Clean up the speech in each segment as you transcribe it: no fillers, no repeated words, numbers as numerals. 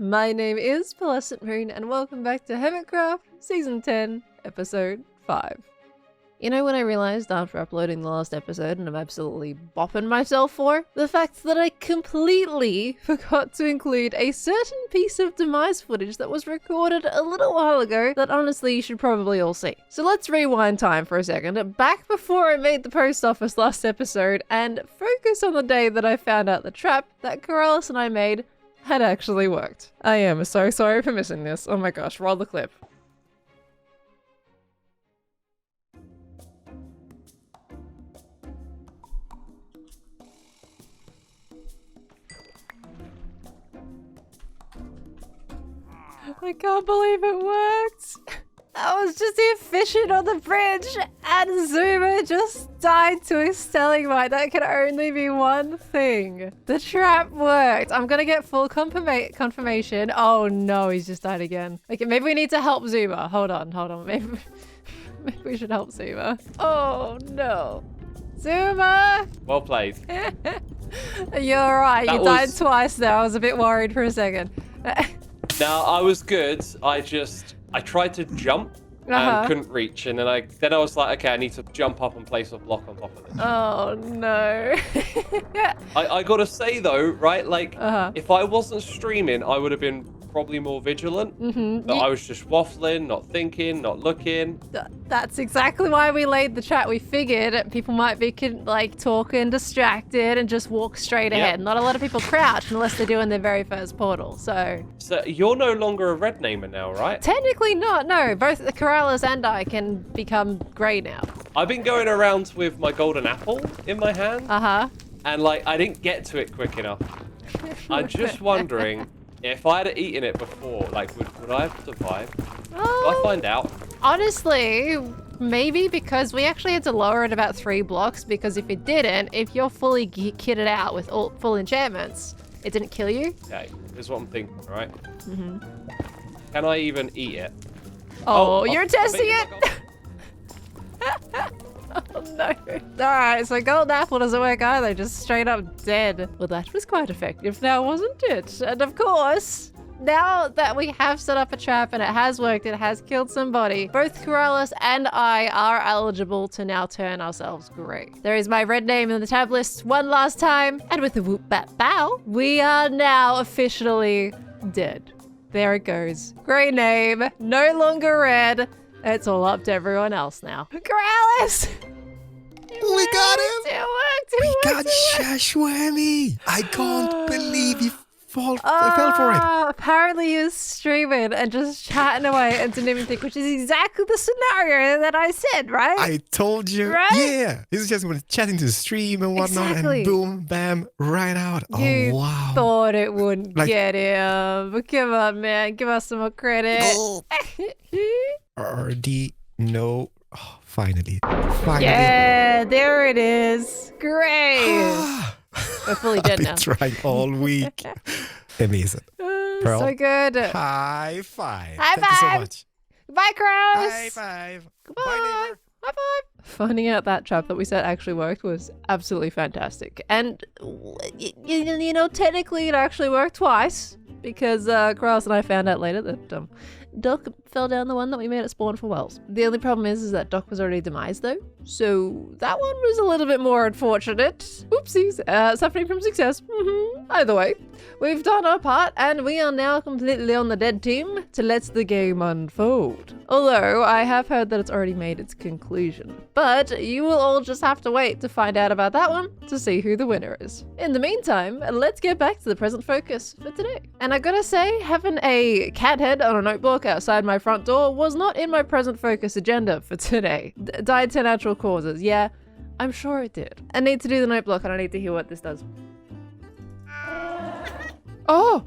My name is PearlescentMoon and welcome back to Hermitcraft Season 10, Episode 5. You know when I realized after uploading the last episode, and I'm absolutely bopping myself for, the fact that I completely forgot to include a certain piece of Demise footage that was recorded a little while ago that honestly you should probably all see. So let's rewind time for a second, back before I made the post office last episode, and focus on the day that I found out the trap that Corellis and I made had actually worked. I am so sorry for missing this. Oh my gosh, roll the clip. I can't believe it worked. I was just here fishing on the bridge and Zuma just died to a stalagmite. That can only be one thing. The trap worked. I'm gonna get full confirmation. Oh no, he's just died again. Okay, maybe we need to help Zuma. Hold on. Maybe we should help Zuma. Oh no. Zuma! Well played. You're right. You died twice there. I was a bit worried for a second. No, I was good. I tried to jump and couldn't reach, and then I was like, okay, I need to jump up and place a block on top of it. Oh no. I gotta say though, right? Like, if I wasn't streaming, I would have been probably more vigilant. But I was just waffling, not thinking, not looking. That's exactly why we laid the trap. We figured people might be like talking, distracted, and just walk straight ahead. Not a lot of people crouch unless they're doing their very first portal. So you're no longer a red namer now, right? Technically not. No, both the Corellis and I can become grey now. I've been going around with my golden apple in my hand. And like I didn't get to it quick enough. I'm just wondering. If I had eaten it before, like, would I have survived? Will I find out? Honestly, maybe because we actually had to lower it about 3 blocks because if it didn't, if you're fully kitted out with all full enchantments, it didn't kill you. Okay, this is what I'm thinking, right? Can I even eat it? Oh, you're testing it? Oh no. Alright, so golden apple doesn't work either, just straight up dead. Well, that was quite effective now, wasn't it? And of course, now that we have set up a trap and it has worked, it has killed somebody, both Corellis and I are eligible to now turn ourselves grey. There is my red name in the tab list one last time, and with the whoop bat bow, we are now officially dead. There it goes. Grey name, no longer red. It's all up to everyone else now. Corellis! We got him! It worked! We got Shashwami! I can't believe he fell for it. Apparently he was streaming and just chatting away and didn't even think, which is exactly the scenario that I said, right? I told you. Right? Yeah. He's just chatting to the stream and whatnot, and boom, bam, right out. You oh, wow. thought it wouldn't get him. But come on, man. Give us some more credit. RD, no. Oh, finally. Yeah, there it is. Great. We're fully dead now. I've been trying all week. Amazing. Pearl, so good. High five. High Thank five. you so much. Goodbye, Crows. High five. Goodbye. Bye, neighbor. High five. Finding out that trap that we said actually worked was absolutely fantastic. And, you know, technically it actually worked twice because Crows and I found out later that Doc fell down the one that we made it spawn for Wells. The only problem is that Doc was already demised though, so that one was a little bit more unfortunate. Oopsies, suffering from success. Either way, we've done our part and we are now completely on the dead team to let the game unfold. Although I have heard that it's already made its conclusion, but you will all just have to wait to find out about that one to see who the winner is. In the meantime, let's get back to the present focus for today. And I gotta say, having a cat head on a notebook outside my front door was not in my present focus agenda for today. Died to natural causes. Yeah, I'm sure it did. I need to do the notebook and I need to hear what this does. Oh!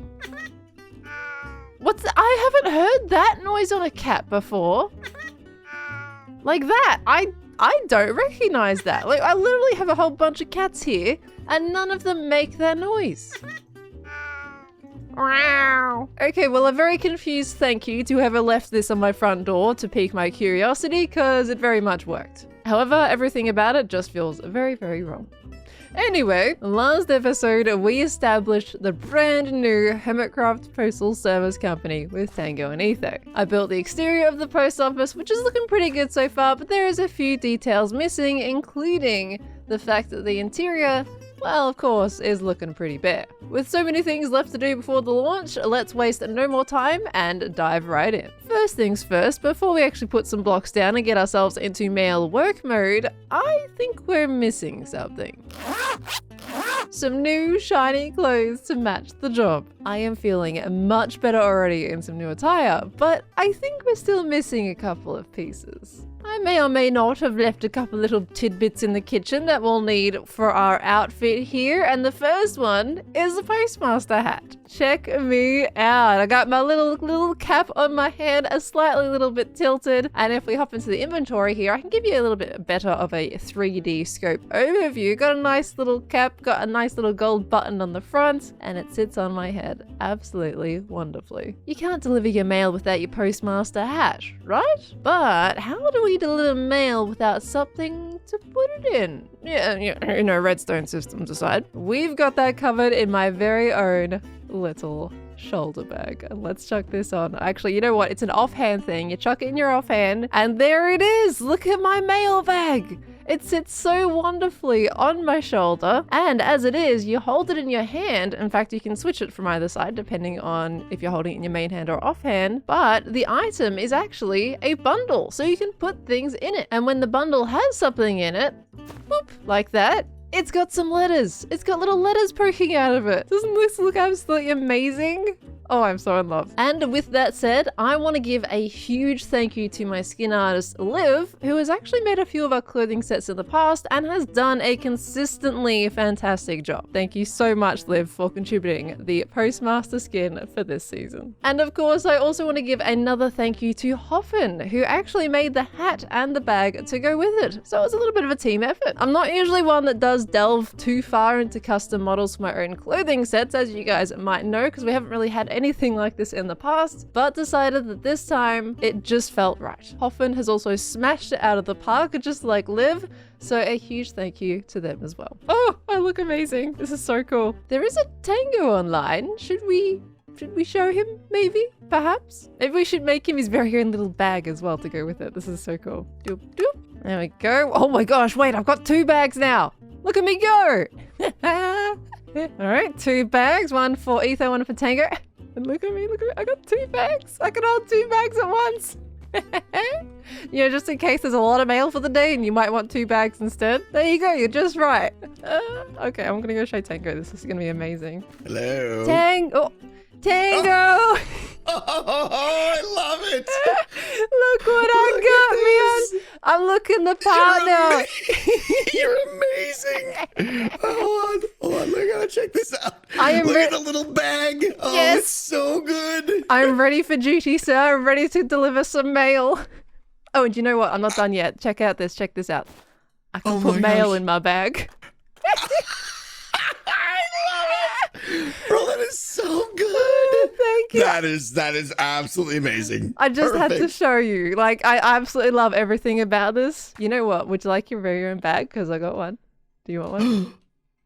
I haven't heard that noise on a cat before. Like that. I don't recognize that. Like, I literally have a whole bunch of cats here and none of them make that noise. Okay, well, a very confused thank you to whoever left this on my front door to pique my curiosity, because it very much worked. However, everything about it just feels very, very wrong. Anyway, last episode we established the brand new Hermitcraft postal service company with Tango and Etho. I built the exterior of the post office, which is looking pretty good so far, but there is a few details missing, including the fact that the interior, well, of course, is looking pretty bare. With so many things left to do before the launch, let's waste no more time and dive right in. First things first, before we actually put some blocks down and get ourselves into mail work mode, I think we're missing something. Some new shiny clothes to match the job. I am feeling much better already in some new attire, but I think we're still missing a couple of pieces. I may or may not have left a couple little tidbits in the kitchen that we'll need for our outfit here, and the first one is the Postmaster hat. Check me out. I got my little cap on my head, a slightly little bit tilted, and if we hop into the inventory here, I can give you a little bit better of a 3D scope overview. Got a nice little cap, got a nice little gold button on the front, and it sits on my head absolutely wonderfully. You can't deliver your mail without your Postmaster hat, right? But how do we deliver mail without something to put it in? Yeah, you know, redstone systems aside. We've got that covered in my very own little shoulder bag. And let's chuck this on. Actually, you know what? It's an offhand thing. You chuck it in your offhand, and there it is. Look at my mail bag. It sits so wonderfully on my shoulder, and as it is, you hold it in your hand. In fact, you can switch it from either side depending on if you're holding it in your main hand or offhand, but the item is actually a bundle, so you can put things in it. And when the bundle has something in it, boop, like that, it's got some letters. It's got little letters poking out of it. Doesn't this look absolutely amazing? Oh, I'm so in love. And with that said, I want to give a huge thank you to my skin artist, Liv, who has actually made a few of our clothing sets in the past and has done a consistently fantastic job. Thank you so much, Liv, for contributing the Postmaster skin for this season. And of course, I also want to give another thank you to Hoffen, who actually made the hat and the bag to go with it. So it was a little bit of a team effort. I'm not usually one that does delve too far into custom models for my own clothing sets, as you guys might know, because we haven't really had anything like this in the past, but decided that this time it just felt right. Hoffen has also smashed it out of the park, just like Liv, so a huge thank you to them as well. Oh, I look amazing. This is so cool. There is a Tango online. Should we show him, maybe? Perhaps? Maybe we should make him his very own little bag as well to go with it. This is so cool. Doop, doop. There we go. Oh my gosh, wait, I've got 2 bags now. Look at me go. All right, 2 bags, one for Etho, one for Tango. And look at me, I got 2 bags. I can hold 2 bags at once. You know, just in case there's a lot of mail for the day and you might want 2 bags instead. There you go, you're just right. Okay, I'm gonna go show Tango. This is gonna be amazing. Hello. Tango! Oh, I love it. Look what I got, man. I'm looking the part now. You're amazing. Hold on. I gotta check this out. I am Look at the little bag. Oh, yes. It's so good. I'm ready for duty, sir. I'm ready to deliver some mail. Oh, and you know what? I'm not done yet. Check out this. Check this out. I can put mail in my bag. Bro, that is so good. Thank you. That is absolutely amazing. I just had to show you. Like, I absolutely love everything about this. You know what? Would you like your very own bag? Because I got one. Do you want one?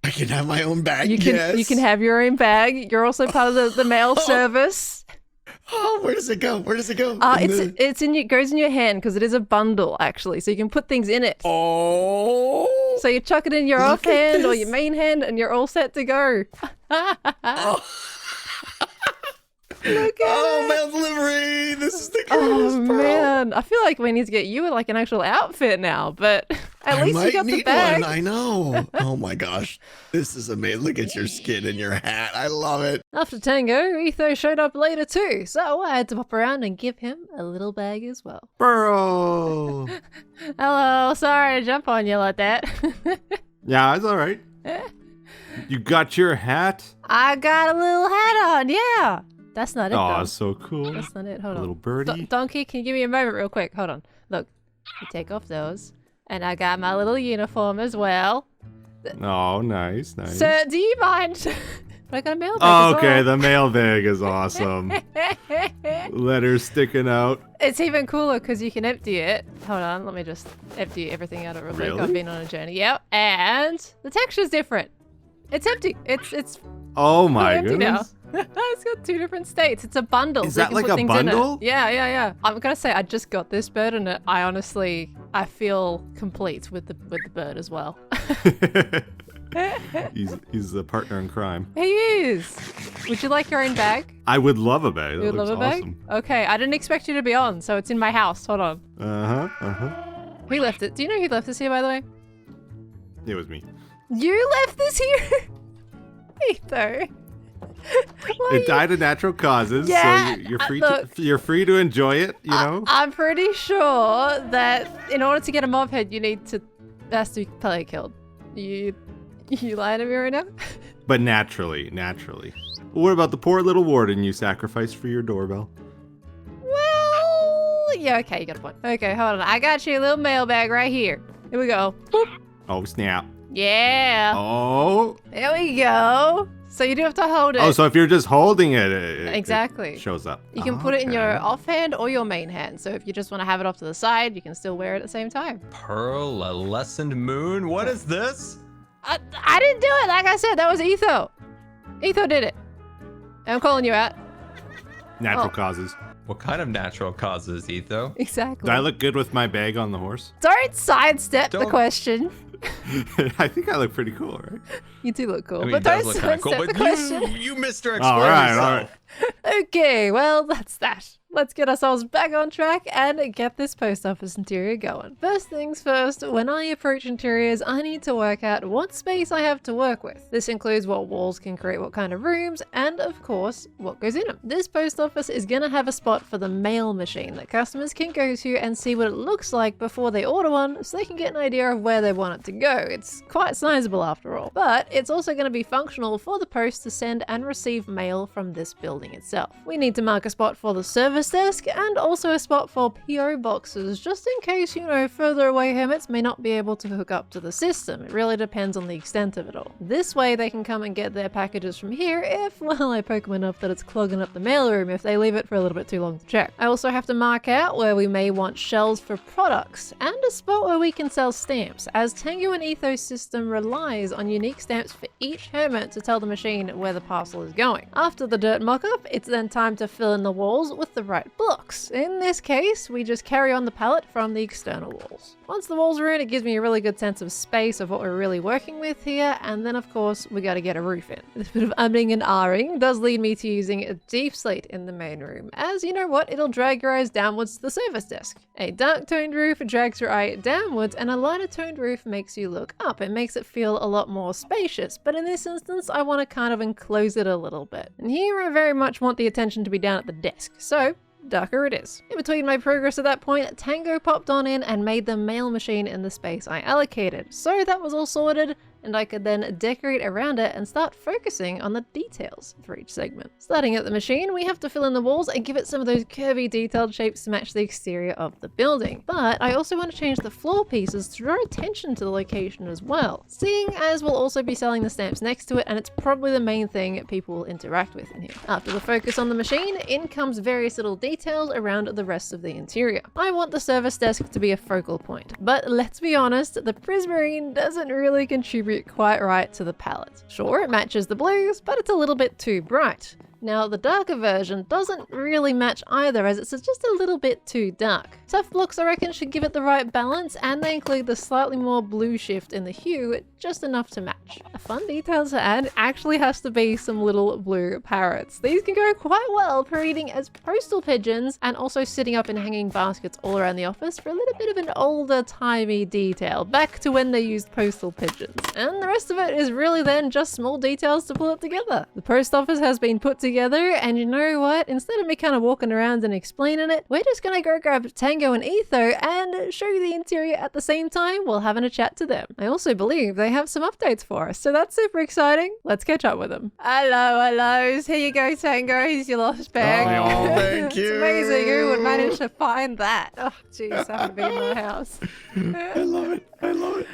I can have my own bag. You can have your own bag. You're also part of the mail service. Oh, where does it go? It goes in your hand because it is a bundle actually, so you can put things in it. Oh. So you chuck it in your offhand or your main hand, and you're all set to go. Oh. Look at it. Mail delivery. This is the greatest. Oh man, I feel like we need to get you like an actual outfit now, but at least you got the bag. One. I know. Oh my gosh, this is amazing. Look at your skin and your hat. I love it. After Tango, Etho showed up later too, so I had to pop around and give him a little bag as well. Bro. Hello, sorry to jump on you like that. Yeah, it's all right. You got your hat? I got a little hat on, yeah. That's not it, Oh, though. so cool. That's not it. Hold on. A little birdie. Donkey, can you give me a moment real quick? Hold on. Look, you take off those. And I got my little uniform as well. Oh, nice. Sir, do you mind? But I got a mailbag Oh, as okay, well. the mailbag is awesome. Letters sticking out. It's even cooler because you can empty it. Hold on, let me just empty everything out of it. Really? I've been on a journey. Yep, and the texture's different. It's empty. It's Oh my empty now. goodness. It's got 2 different states. It's a bundle. Is so you that can like put a things in it. bundle? Yeah. I'm gonna say I just got this bird, and I honestly feel complete with the bird as well. He's a partner in crime. He is. Would you like your own bag? I would love a bag. That You would looks love a bag? awesome. Okay, I didn't expect you to be on, so it's in my house. Hold on. Who left it? Do you know who left this here, by the way? It was me. You left this here? Etho. It died of natural causes, Yeah, so you're free look. you're free to enjoy it, you know? I'm pretty sure that in order to get a mob head, you need to has to be probably killed. You lying to me right now? But naturally. What about the poor little warden you sacrificed for your doorbell? Well, yeah, okay, you got a point. Okay, hold on. I got you a little mailbag right here. Here we go. Boop. Oh, snap. Yeah. Oh. There we go. So you do have to hold it. Oh, so if you're just holding it Exactly. shows up. You can put it in Okay. your offhand or your main hand. So if you just want to have it off to the side, you can still wear it at the same time. PearlescentMoon? What is this? I didn't do it. Like I said, that was Etho. Etho did it. I'm calling you out. Natural Oh. causes. What kind of natural causes, Etho? Exactly. Do I look good with my bag on the horse? Don't sidestep the Don't- question. I think I look pretty cool, right? You do look cool, I mean, but it don't does look kind sidestep of cool, the but question. you Mr. Explain All right. yourself. Okay, well, that's that. Let's get ourselves back on track and get this post office interior going. First things first, when I approach interiors, I need to work out what space I have to work with. This includes what walls can create what kind of rooms, and of course, what goes in them. This post office is gonna have a spot for the mail machine that customers can go to and see what it looks like before they order one, so they can get an idea of where they want it to go. It's quite sizable after all. But it's also gonna be functional for the post to send and receive mail from this building itself. We need to mark a spot for the service desk and also a spot for PO boxes, just in case, further away hermits may not be able to hook up to the system. It really depends on the extent of it all. This way they can come and get their packages from here if, well, I poke them enough that it's clogging up the mailroom if they leave it for a little bit too long to check. I also have to mark out where we may want shelves for products and a spot where we can sell stamps, as Tango and Ethos system relies on unique stamps for each hermit to tell the machine where the parcel is going. After the dirt mock-up, it's then time to fill in the walls with the right blocks. In this case, we just carry on the palette from the external walls. Once the walls are in, it gives me a really good sense of space of what we're really working with here, and then of course we gotta get a roof in. This bit of umming and ahhing does lead me to using a deep slate in the main room, as you know what, it'll drag your eyes downwards to the service desk. A dark toned roof drags your eye downwards, and a lighter toned roof makes you look up. It makes it feel a lot more spacious, but in this instance I want to kind of enclose it a little bit. And here I very much want the attention to be down at the desk, so darker it is. In between my progress at that point, Tango popped on in and made the mail machine in the space I allocated. So that was all sorted, and I could then decorate around it and start focusing on the details for each segment. Starting at the machine, we have to fill in the walls and give it some of those curvy detailed shapes to match the exterior of the building. But I also want to change the floor pieces to draw attention to the location as well, seeing as we'll also be selling the stamps next to it, and it's probably the main thing people will interact with in here. After the focus on the machine, in comes various little details around the rest of the interior. I want the service desk to be a focal point, but let's be honest, the prismarine doesn't really contribute quite right to the palette. Sure, it matches the blues, but it's a little bit too bright. Now, the darker version doesn't really match either, as it's just a little bit too dark. Tough blocks, I reckon, should give it the right balance, and they include the slightly more blue shift in the hue, just enough to match. A fun detail to add actually has to be some little blue parrots. These can go quite well parading as postal pigeons, and also sitting up in hanging baskets all around the office for a little bit of an older-timey detail, back to when they used postal pigeons. And the rest of it is really then just small details to pull it together. The post office has been put together, and you know what? Instead of me kind of walking around and explaining it, we're just gonna go grab Tango and Etho and show you the interior at the same time while having a chat to them. I also believe they have some updates for us, so that's super exciting. Let's catch up with them. Hello. Here you go, Tango. Here's your lost bag. Oh, thank you. It's amazing who would manage to find that. Oh, jeez, I haven't been in my house. I love it.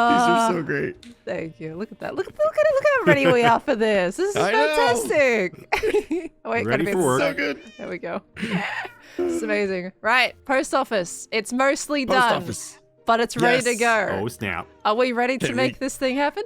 are so great. Thank you. Look at that. Look how ready we are for this. This is I know. fantastic. Oh, wait, Ready gotta be for work. So good. There we go. It's amazing. Right, post office. It's mostly Post done, office. but it's ready to Yes. go. Oh, snap. Are we ready to Can make we- this thing happen?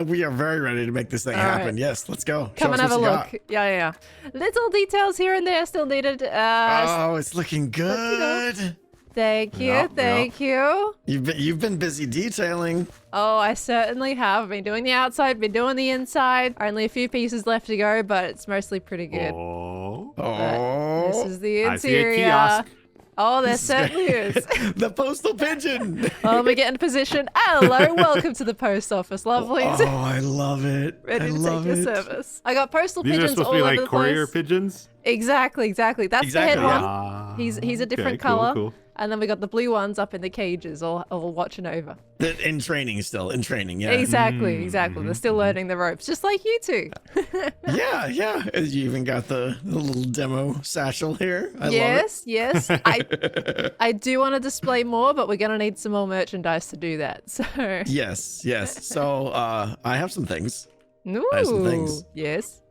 We are very ready to make this thing All happen. right. Yes, let's go. Come Show and us have a what you look. got. Yeah. Little details here and there still needed. Oh, it's looking good. Thank you, Yeah, thank you. You've been busy detailing. Oh, I certainly have. Been doing the outside, been doing the inside. Only a few pieces left to go, but it's mostly pretty good. Oh. This Oh, is the I see a interior. kiosk. Oh, there certainly is. the postal pigeon. Oh, we get in position. Hello, welcome to the post office, lovelies. Oh, I love it. Ready I to love take your it. service. I got postal These are pigeons supposed all to be over like the courier place. pigeons? Exactly. That's Exactly, the head yeah. one. He's a different okay, color. Cool. And then we got the blue ones up in the cages, all watching over. In training still, in training, yeah. Exactly. They're still learning the ropes, just like you two. Yeah. You even got the little demo satchel here. I Yes. I do want to display more, but we're gonna need some more merchandise to do that. So. love it. Yes. So I have some things. Ooh, I have some things. Yes.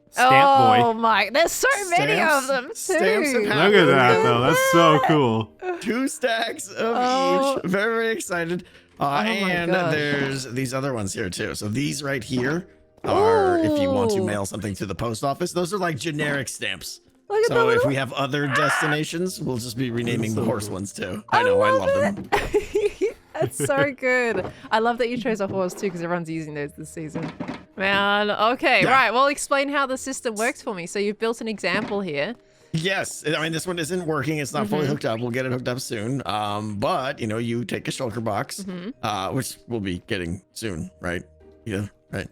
Stamp Oh boy. my! There's so many Stamps- of them too. stamps and Look at that, though. That's so cool. 2 stacks of Oh. each. Very, very excited. my And gosh. there's these other ones here too. So these right here are if you want to Ooh. mail something to the post office. Those are like generic stamps. Look at the So if little. we have other destinations, we'll just be renaming the horse ones too. I know, I love them. That's so good. I love that you chose a horse too, because everyone's using those this season. Man, okay, Yeah. right. Well, explain how the system works for me. So you've built an example here. Yes, I mean this one isn't working. It's not fully Mm-hmm. hooked up. We'll get it hooked up soon. But you know, you take a shulker box, Mm-hmm. which we'll be getting soon, right? Yeah, right.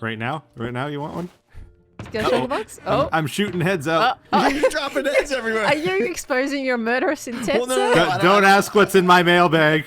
Right now? Right now, you want one? Get a sugar box? Oh. I'm shooting heads out. You're dropping eggs everywhere. Are you exposing your murderous intent, Well, no, sir? no, no. Don't ask what's in my mailbag.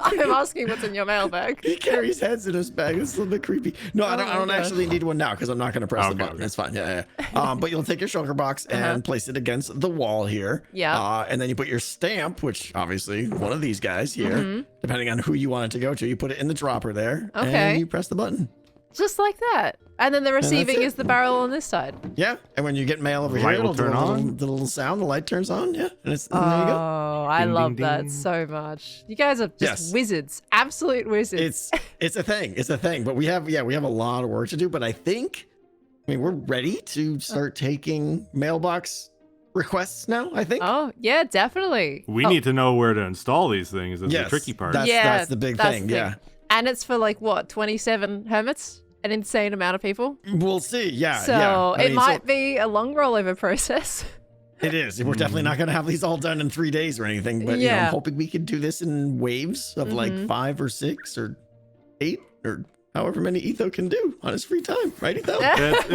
I'm asking what's in your mailbag. He carries heads in his bag. It's a little bit creepy. No, I Oh don't my gosh. actually need one now because I'm not going to press the Okay, button. okay. It's fine. Yeah. But you'll take your shulker box and place it against the wall here. Yeah. And then you put your stamp, which obviously one of these guys here, depending on who you want it to go to, you put it in the dropper there. Okay. And you press the button. Just like that. And then the that's receiving it. is the barrel on this side. Yeah. And when you get mail over Light here, will it'll do turn a little, on. the little sound. The light turns on. Yeah. And there you go. Oh, I Ding, love ding, that ding. so much. You guys are just Yes. wizards. Absolute wizards. It's a thing. It's a thing. But we have a lot of work to do. But I mean, we're ready to start taking mailbox requests now, I think. Oh, yeah, definitely. We Oh, need to know where to install these things is the Yes, tricky part. That's the big that's thing. the Yeah. And it's for like what, 27 hermits? An insane amount of people. We'll see. Yeah. So yeah. I it mean, might be a long rollover process. It is. We're definitely not going to have these all done in 3 days or anything. But you know, Yeah. I'm hoping we could do this in waves of like 5 or 6 or 8 or however many Etho can do on his free time. Right, Etho?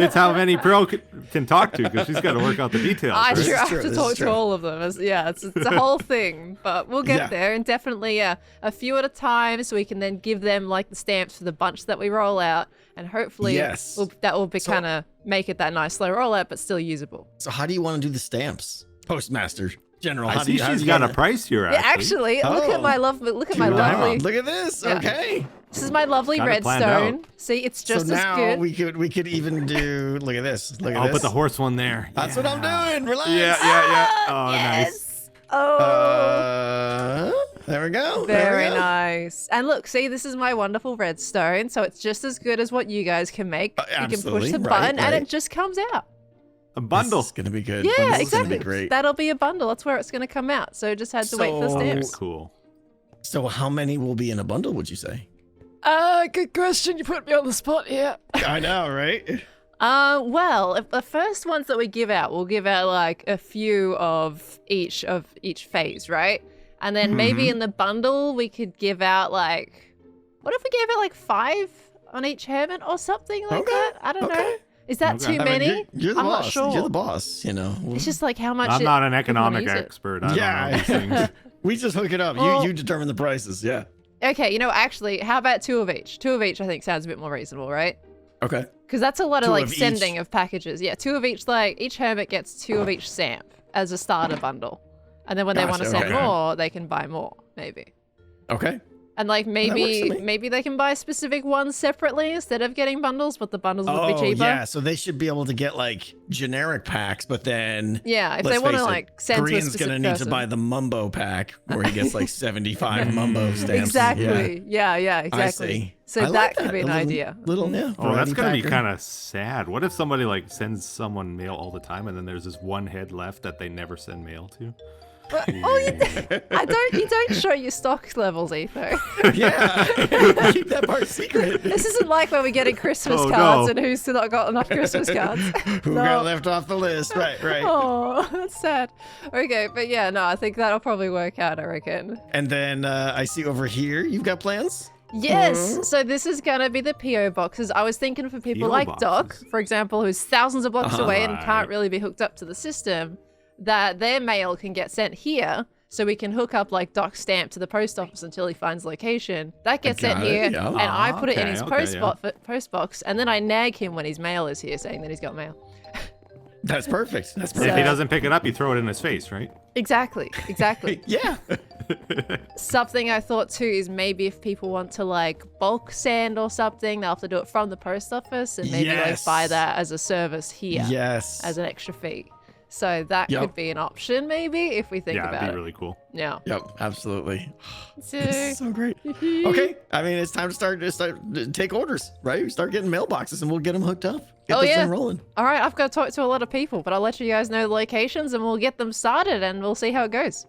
It's how many Pearl can talk to because she's got to work out the details. I right? sure have true, to this talk is to true. all of them. It's a whole thing, but we'll get Yeah. there. And definitely, a few at a time, so we can then give them like the stamps for the bunch that we roll out, and hopefully, Yes. that will be So- kind of make it that nice slow rollout, but still usable. So how do you want to do the stamps? Postmaster General. I how do see you, how she's do you got a wanna- price here, Yeah, actually. actually, look Oh. at my lovely. Look at my Wow. lovely. Look at this. Yeah. Okay. This is my lovely Got it planned redstone. out. See, it's just so as now good. we could even do. Look at this. Look at I'll this. put the horse one there. That's what I'm doing. Relax. Yeah. Oh, nice. Yes. Oh. There we go. Very there we go. nice. And look, see, this is my wonderful redstone, so it's just as good as what you guys can make. You can push absolutely, the right, button and right. it just comes out. A bundle. This is gonna be good. Yeah, This is gonna exactly. be great. That'll be a bundle. That's where it's going to come out. So just had to wait for the So- stamps. Cool. So how many will be in a bundle? Would you say? Good question. You put me on the spot here. I know, right? Well, if the first ones that we give out, we'll give out like a few of each phase, right? And then maybe in the bundle we could give out like, what if we gave out like 5 on each hermit or something like Okay, that? I don't know. okay. Is that Okay. too I mean, many? you're the I'm boss. not sure. You're the boss. You know. It's just like how much. I'm not an people wanna economic use it. expert. I don't Yeah. know these things. We just hook it up. Well- You determine the prices. Yeah. Okay, actually, how about 2 of each? 2 of each, I think, sounds a bit more reasonable, right? Okay. Because that's a lot of 2 like of each. sending of packages. Yeah, 2 of each. Like each hermit gets 2 of each stamp as a starter bundle, and then when they want to Gotcha, send okay. more, they can buy more, maybe. Okay. And like maybe they can buy specific ones separately instead of getting bundles, but the bundles would be cheaper. Yeah, so they should be able to get like generic packs, but then if they want to like send to a specific gonna need to buy the Mumbo pack where he gets like 75 Mumbo stamps. Exactly. Yeah, exactly. I see. So that could be an idea. Oh, that's gonna be kind of sad. What if somebody like sends someone mail all the time, and then there's this one head left that they never send mail to? But, you don't show your stock levels, Etho. Yeah, keep that part secret. This isn't like when we're getting Christmas cards and who's still not got enough Christmas cards. Who got left off the list? Right. Oh, that's sad. Okay, but yeah, no, I think that'll probably work out, I reckon. And then I see over here, you've got plans? Yes, so this is gonna be the PO boxes. I was thinking for people like Doc, for example, who's thousands of blocks away and can't really be hooked up to the system, that their mail can get sent here, so we can hook up like Doc's stamp to the post office until he finds location. That gets sent here, and I put it in his post box, and then I nag him when his mail is here, saying that he's got mail. That's perfect. If he doesn't pick it up, you throw it in his face, right? Exactly. Yeah. Something I thought too is maybe if people want to like bulk send or something, they'll have to do it from the post office and maybe like buy that as a service here. Yes. As an extra fee. So that could be an option maybe if we think about it. Yeah, it'd be really cool. Yeah. Yep, absolutely. So great. Okay, I mean, it's time to start take orders, right? We start getting mailboxes and we'll get them hooked up. Get this thing rolling. All right, I've got to talk to a lot of people, but I'll let you guys know the locations and we'll get them started and we'll see how it goes.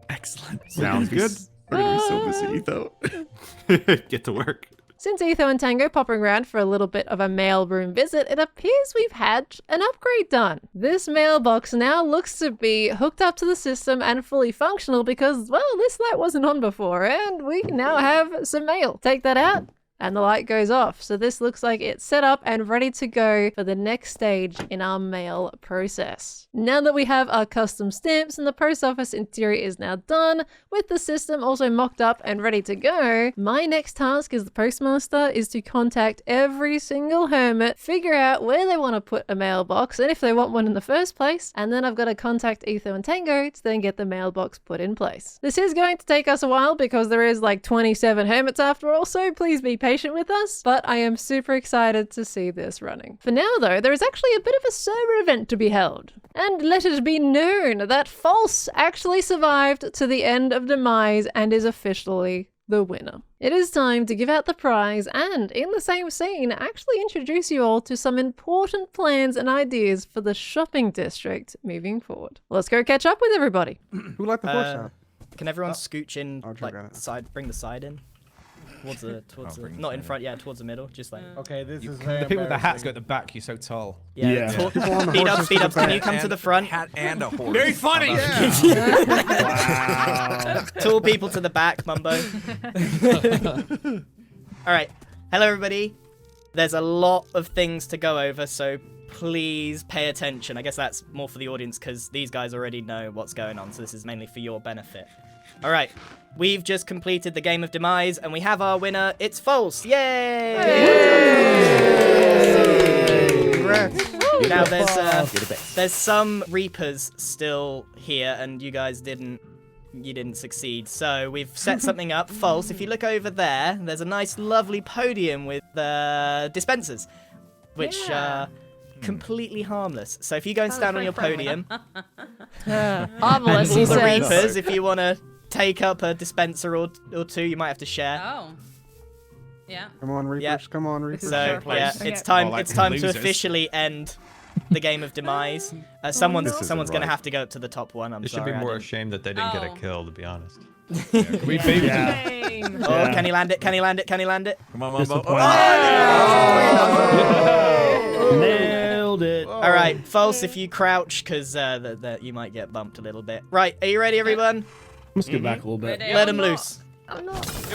Excellent. Sounds good. We're going to be so busy, though. Get to work. Since Etho and Tango popping around for a little bit of a mailroom visit, it appears we've had an upgrade done. This mailbox now looks to be hooked up to the system and fully functional because, well, this light wasn't on before and we now have some mail. Take that out and the light goes off. So this looks like it's set up and ready to go for the next stage in our mail process. Now that we have our custom stamps and the post office interior is now done, with the system also mocked up and ready to go, my next task as the postmaster is to contact every single hermit, figure out where they want to put a mailbox and if they want one in the first place, and then I've got to contact Etho and Tango to then get the mailbox put in place. This is going to take us a while because there is like 27 hermits after all, so please be patient with us, but I am super excited to see this running. For now though, there is actually a bit of a server event to be held. And let it be known that False actually survived to the end of Demise and is officially the winner. It is time to give out the prize and, in the same scene, actually introduce you all to some important plans and ideas for the shopping district moving forward. Let's go catch up with everybody. Who let the horse out? Can everyone scooch in, like, side, bring the side in? Towards the, not in front, towards the middle, just like. Okay, this is the people with the hats go at the back. You're so tall. Yeah. Speed up. Can you come to the front? Hat and a horse. Very funny. Wow. Tall people to the back, Mumbo. All right. Hello, everybody. There's a lot of things to go over, so please pay attention. I guess that's more for the audience because these guys already know what's going on, so this is mainly for your benefit. All right. We've just completed the game of Demise, and we have our winner. It's False. Yay! Now there's some Reapers still here, and you guys didn't succeed. So we've set something up. False. If you look over there, there's a nice, lovely podium with dispensers, which are completely harmless. So if you go and stand on your podium, harmless. And all the Reapers, if you want to take up a dispenser or two, you might have to share. Oh. Yeah. Come on, Reapers. Yeah. Come on, Reapers. So it's time. It's time to officially end the game of Demise. Someone's going to have to go up to the top one. They should be more ashamed that they didn't get a kill, to be honest. We beat Oh, can he land it? Can he land it? Can he land it? Come on, Mumbo. Nailed it. All right, False. If you crouch, because you might get bumped a little bit. Right, are you ready, everyone? Let's get back a little bit. Let him loose. Here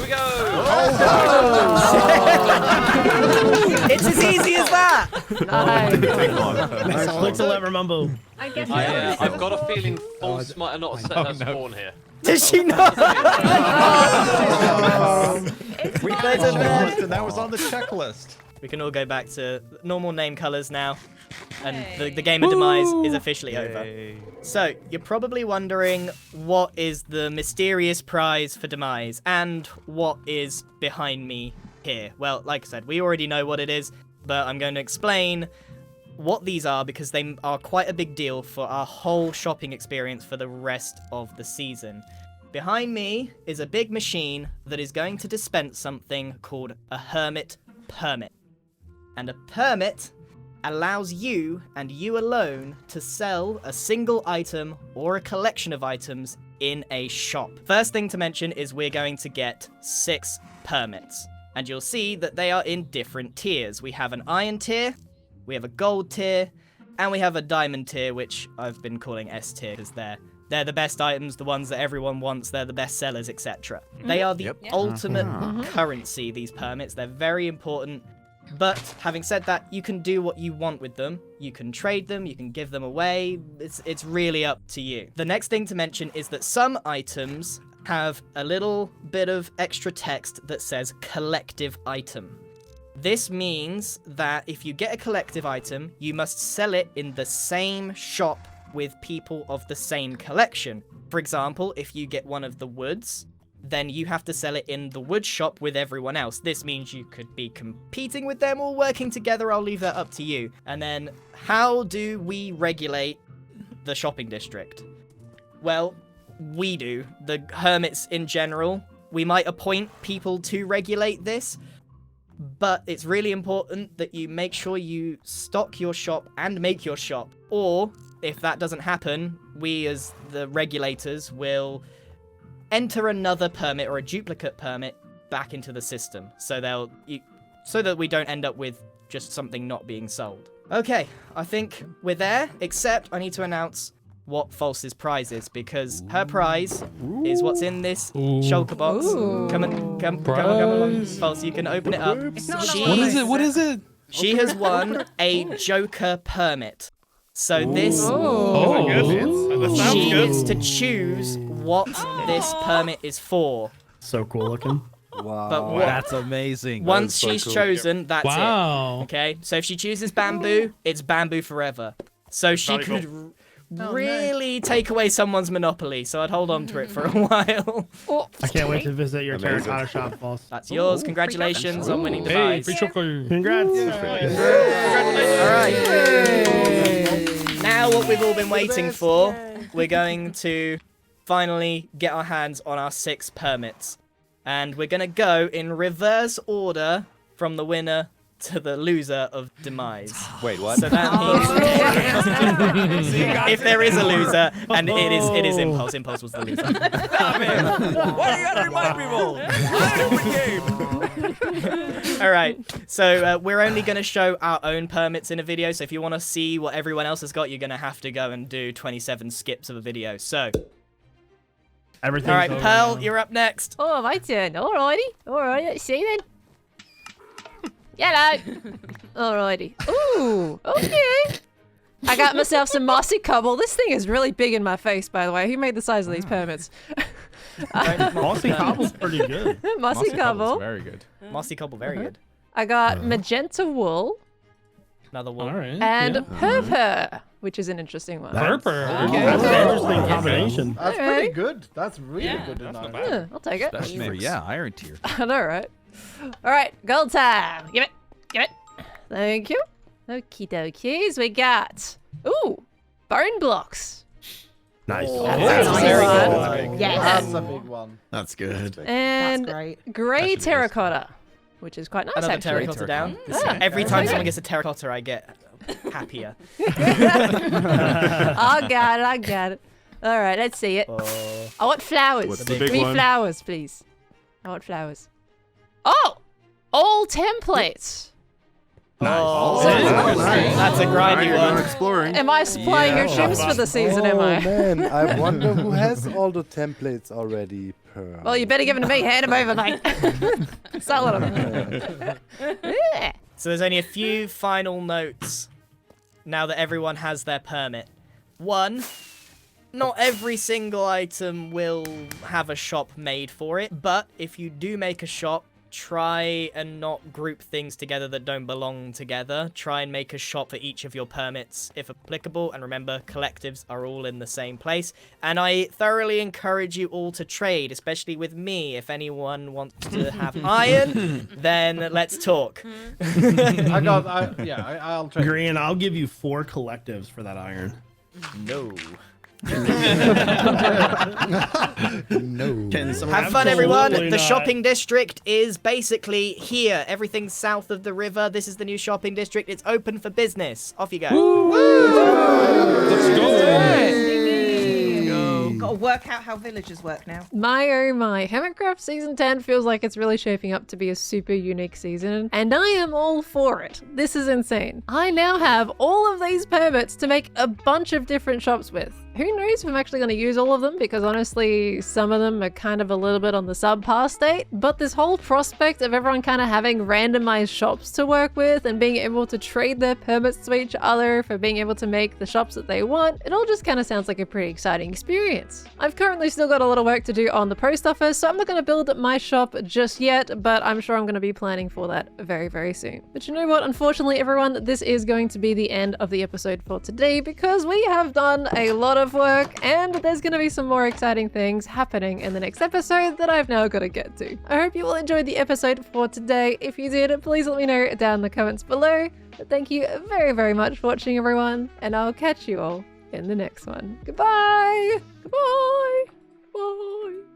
we go. It's as easy as that. Nice. Click the lever, Mumbo. I've got a feeling False might have not set her spawn here. Did she not? That was on the checklist. We can all go back to normal name colors now. And the game of Demise is officially over. So, you're probably wondering what is the mysterious prize for Demise and what is behind me here. Well, like I said, we already know what it is, but I'm going to explain what these are because they are quite a big deal for our whole shopping experience for the rest of the season. Behind me is a big machine that is going to dispense something called a Hermit Permit. And a permit allows you and you alone to sell a single item or a collection of items in a shop. First thing to mention is we're going to get 6 permits. And you'll see that they are in different tiers. We have an iron tier, we have a gold tier, and we have a diamond tier, which I've been calling S tier because they're the best items, the ones that everyone wants, they're the best sellers, etc. They are the ultimate currency, these permits. They're very important. But having said that, you can do what you want with them. You can trade them, you can give them away. It's really up to you. The next thing to mention is that some items have a little bit of extra text that says collective item. This means that if you get a collective item, you must sell it in the same shop with people of the same collection. For example, if you get one of the woods, then you have to sell it in the wood shop with everyone else. This means you could be competing with them or working together. I'll leave that up to you. And then, how do we regulate the shopping district? Well, we do. The hermits in general. We might appoint people to regulate this, but it's really important that you make sure you stock your shop and make your shop. Or, if that doesn't happen, we as the regulators will enter another permit or a duplicate permit back into the system, so that we don't end up with just something not being sold. Okay, I think we're there, except I need to announce what False's prize is, because her prize is what's in this shulker box. Come on, False, you can open it up. What is it? She has won a Joker permit. So this, she gets to choose what this permit is for. So cool looking. Wow. But that's amazing. Once she's chosen, that's it. Okay, so if she chooses bamboo, it's bamboo forever. So she could really take away someone's monopoly, so I'd hold on to it for a while. I can't wait to visit your terracotta shop, False. That's yours. Congratulations on winning Demise. Hey, congrats. Alright. Now what we've all been waiting for, we're going to finally get our hands on our 6 permits. And we're going to go in reverse order from the winner to the loser of Demise. Wait, what? So that means if there is a loser, and it is Impulse. Impulse was the loser. Why do you gotta remind people? All right, so we're only going to show our own permits in a video. So if you want to see what everyone else has got, you're going to have to go and do 27 skips of a video. So, all right, Pearl, you're up next. Oh, my turn. Alrighty. Alright, let's see then. Hello. Alrighty. Ooh, okay. I got myself some mossy cobble. This thing is really big in my face, by the way. Who made the size of these permits? Mossy cobble's pretty good. Mossy cobble. Very good. Mossy cobble, very good. I got magenta wool. Another wool. All right. And purple, which is an interesting one. Purple. Okay. That's an interesting combination. That's pretty good. That's really good to know. Yeah, I'll take it. Especially for, iron tier. I know, right? Alright, gold time. Give it. Give it. Thank you. Okie dokies. We got, bone blocks. Nice. That's a very good one. Yes. That's a big one. That's good. And grey terracotta, which is quite nice, Another actually. terracotta down. Yeah. Every time someone gets a terracotta, I get happier. I got it. All right, let's see it. I want flowers. What's the big Give me one? flowers, please. I want flowers. Oh, all templates. Nice. That's a grindy one. Exploring. Am I supplying your trips for the season? Am I? Man, I wonder who has all the templates already. Pearl. Well, you better give them to me. Hand them over, mate. Sell them. Yeah. So there's only a few final notes now that everyone has their permit. One, not every single item will have a shop made for it, but if you do make a shop, try and not group things together that don't belong together. Try and make a shop for each of your permits if applicable, and remember, collectives are all in the same place. And I thoroughly encourage you all to trade, especially with me. If anyone wants to have iron, then let's talk. I'll trade. Green, I'll give you 4 collectives for that iron. No. No. Have fun, everyone. The shopping district is basically here. Everything's south of the river. This is the new shopping district. It's open for business. Off you go. Let's go. Got to work out how villagers work now. My oh my, Hermitcraft Season 10 feels like it's really shaping up to be a super unique season, and I am all for it. This is insane. I now have all of these permits to make a bunch of different shops with. Who knows if I'm actually going to use all of them, because honestly, some of them are kind of a little bit on the subpar state, but this whole prospect of everyone kind of having randomized shops to work with and being able to trade their permits to each other for being able to make the shops that they want, it all just kind of sounds like a pretty exciting experience. I've currently still got a lot of work to do on the post office, so I'm not going to build my shop just yet, but I'm sure I'm going to be planning for that very, very soon. But you know what? Unfortunately, everyone, this is going to be the end of the episode for today, because we have done a lot of work and there's going to be some more exciting things happening in the next episode that I've now got to get to. I hope you all enjoyed the episode for today. If you did, please let me know down in the comments below. But thank you very, very much for watching, everyone, and I'll catch you all in the next one. Goodbye! Goodbye! Bye!